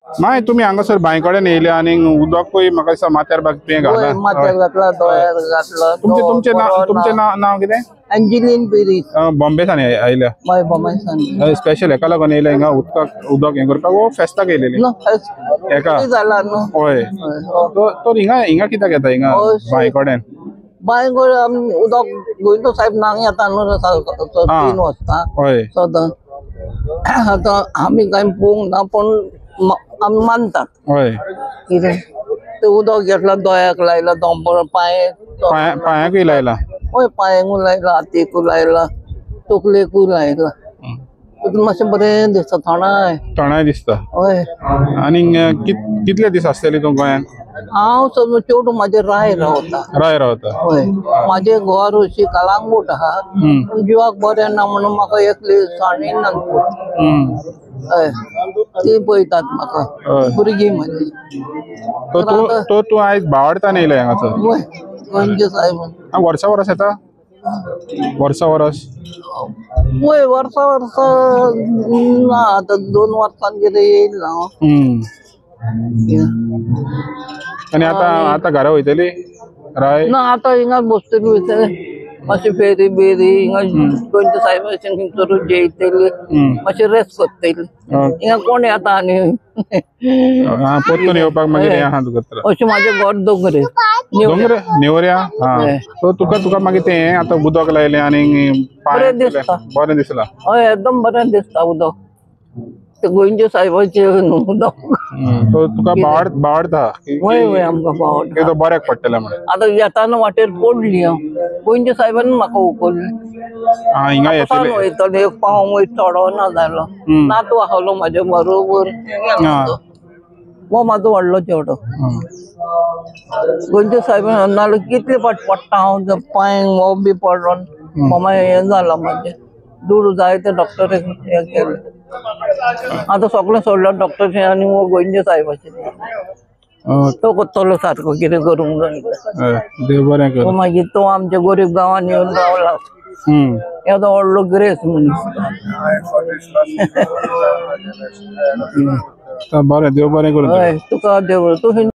माय तुम्ही हांगासर बांय कडेन येयले आणि उदकूय म्हाका दिसता माथ्यार बाकी घाला माथ्यार घातला दोळ्यार घातला तुमचे नाव कितें अंजलीन पेरीस बॉम्बेसान आयल्या माय बॉम्बेसान स्पेशल हेका लागून येयले हिंगा उदक हे करपाक वो फेस्ताक येयलेली हेका जाला न्हू होय तो हिंगा कित्याक येता हिंगा बांय कडेन बांय कडेन उदक गोविंद साहेब नांग येता न्हू 3 वाजता होय सदां आतां आमी कांय पळोवंक ना पण आमी मानतात होय कितें ते उदक घेतला दोळ्याक लायला दोंपर पांयाकूय लायला होय पांयांकूय लायला हातीकूय लायला तकलेकूय लायला मातशें बरें दिसता थंडाय दिसता होय आनी कितले दीस आसतली तूं गोंयान हांव चेडूं म्हाजें राय रावता होय म्हाजें घर अशी कळंगूट आहा पूण जिवाक बरें ना म्हणून म्हाका एकली साणीन हय ती पळयतात म्हाका भुरगीं म्हाजी तूं आयज भावार्थान येयला हांगासर होय गोंयचे साहेब वर्सा येता होय वर्सा ना आतां 2 वर्सान कितें येयल आनी आतां घरा वयतली राय ना आतां हिंगा बसतली वयतले मातशी फेरी बेरी हिंगा गोंयचे साहेब खंयसर जेयतली मातशी रेस्ट करतली हिंगा कोण येता आनी परतून येवपाक मागीर अशें म्हाजें घर दोंगरे नेवऱ्या तुका मागीर तें आतां उदक लायलें आनी बरें दिसला हय एकदम बरें दिसता उदक ते गोंयचे साहेबाचें उदक तुका बावडता वय आमकां बावडटा तो बऱ्याक पडटलें म्हणून आतां येताना वाटेर पडली हांव गोंयच्या साहेबान म्हाका उखल्ली हिंगा येतले वयतले पांव वयर चडोना जालो नातू आसलो म्हाजे बरोबर हो म्हाजो व्हडलो चेडो गोंयच्या साहेबान नाल्यार कितले फाट पडटा हांव पांयांक हो बी पडोन मामा हें जालां म्हाजें दूर जाय ते डॉक्टराक हें केलें आतां सगळें सोडलें डॉक्टर आनी गोंयच्या साहेबाचें तो करतलो सारको कितें करूंक जाय देव बरें कर मागीर तो आमच्या गरीब गांवांत येवन रावला येदो व्हडलो ग्रेस मनीस बरें देव बरें करूं तुका देव तूं